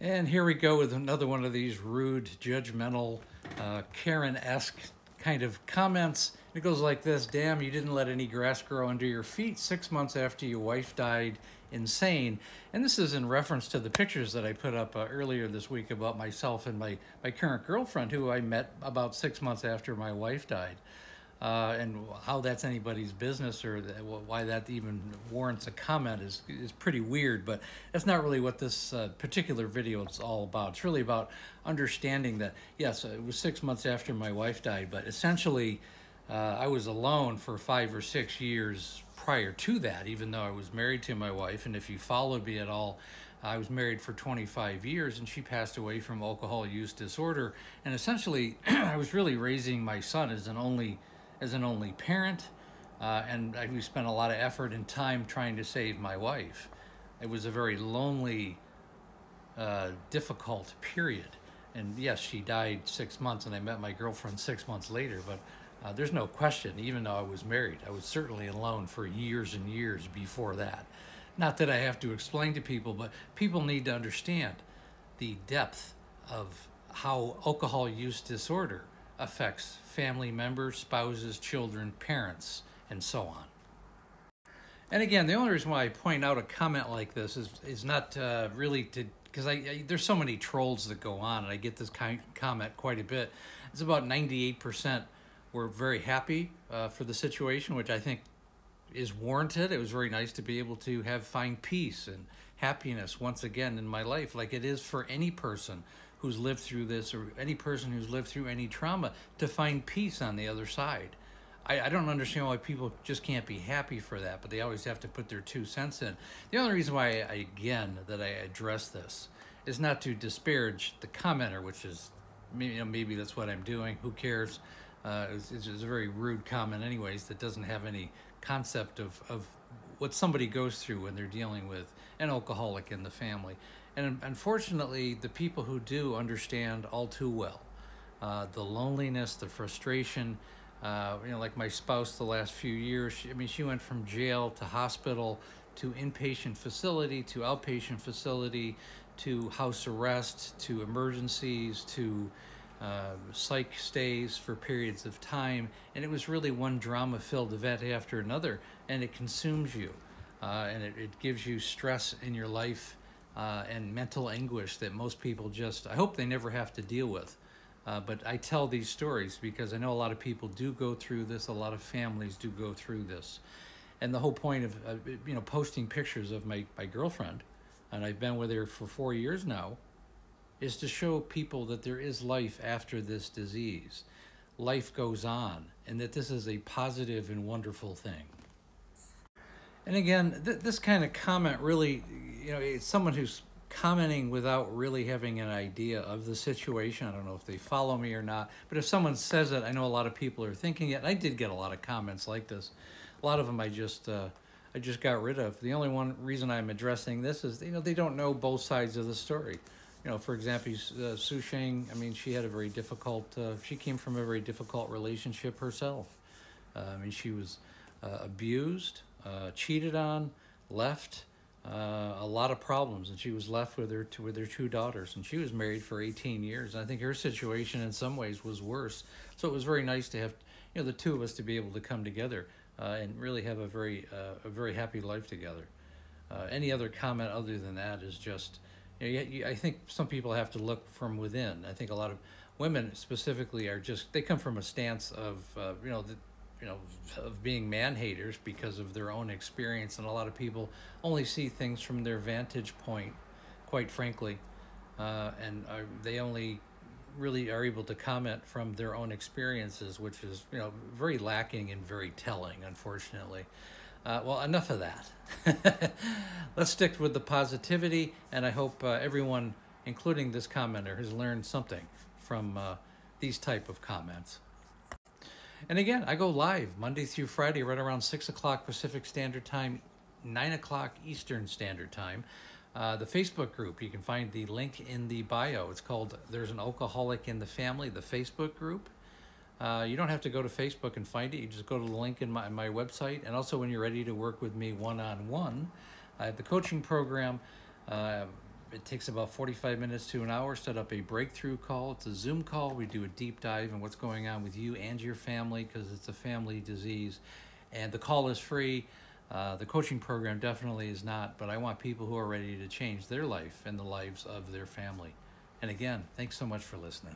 And here we go with another one of these rude, judgmental, Karen-esque kind of comments. It goes like this: damn, you didn't let any grass grow under your feet 6 months after your wife died. Insane. And this is in reference to the pictures that I put up earlier this week about myself and my current girlfriend, who I met about 6 months after my wife died. And how that's anybody's business, or why that even warrants a comment is pretty weird. But that's not really what this particular video is all about. It's really about understanding that, yes, it was 6 months after my wife died, but essentially I was alone for 5 or 6 years prior to that, even though I was married to my wife. And if you followed me at all, I was married for 25 years, and she passed away from alcohol use disorder. And essentially, I was really raising my son as an only parent, and we spent a lot of effort and time trying to save my wife. It was a very lonely, difficult period. And yes, she died 6 months, and I met my girlfriend 6 months later, but there's no question, even though I was married, I was certainly alone for years and years before that. Not that I have to explain to people, but people need to understand the depth of how alcohol use disorder affects family members, spouses, children, parents, and so on. And again, the only reason why I point out a comment like this is not really to, because there's so many trolls that go on, and I get this comment quite a bit. It's about 98% were very happy for the situation, which I think is warranted. It was very nice to be able to find peace and happiness once again in my life, like it is for any person who's lived through this, or any person who's lived through any trauma, to find peace on the other side. I don't understand why people just can't be happy for that, but they always have to put their 2 cents in. The only reason why I address this is not to disparage the commenter, which is, maybe that's what I'm doing. Who cares? It's a very rude comment anyways, that doesn't have any concept of what somebody goes through when they're dealing with an alcoholic in the family. And unfortunately, the people who do understand all too well the loneliness, the frustration. Like my spouse, the last few years, she went from jail to hospital to inpatient facility to outpatient facility to house arrest to emergencies to psych stays for periods of time. And it was really one drama-filled event after another, and it consumes you. And it gives you stress in your life and mental anguish that most people I hope they never have to deal with. But I tell these stories because I know a lot of people do go through this, a lot of families do go through this. And the whole point of posting pictures of my girlfriend, and I've been with her for 4 years now, is to show people that there is life after this disease. Life goes on, and that this is a positive and wonderful thing. And again, this kind of comment really, it's someone who's commenting without really having an idea of the situation. I don't know if they follow me or not, but if someone says it, I know a lot of people are thinking it. And I did get a lot of comments like this. A lot of them I just got rid of. The only reason I'm addressing this is, they don't know both sides of the story. For example, Su Sheng, she had a very difficult, she came from a very difficult relationship herself. She was abused, cheated on, left, a lot of problems, and she was left with her 2 daughters, and she was married for 18 years. And I think her situation in some ways was worse. So it was very nice to have, the 2 of us to be able to come together and really have a very happy life together. Any other comment other than that is just, I think some people have to look from within. I think a lot of women specifically they come from a stance of, of being man-haters because of their own experience, and a lot of people only see things from their vantage point, quite frankly, and they only really are able to comment from their own experiences, which is, very lacking and very telling, unfortunately. Well, enough of that. Let's stick with the positivity, and I hope everyone, including this commenter, has learned something from these type of comments. And again, I go live Monday through Friday right around 6 o'clock Pacific Standard Time, 9 o'clock Eastern Standard Time. The Facebook group, you can find the link in the bio. It's called There's an Alcoholic in the Family, the Facebook group. You don't have to go to Facebook and find it. You just go to the link in my website. And also, when you're ready to work with me one-on-one, I have the coaching program. It takes about 45 minutes to an hour. Set up a breakthrough call. It's a Zoom call. We do a deep dive in what's going on with you and your family because it's a family disease. And the call is free. The coaching program definitely is not, but I want people who are ready to change their life and the lives of their family. And again, thanks so much for listening.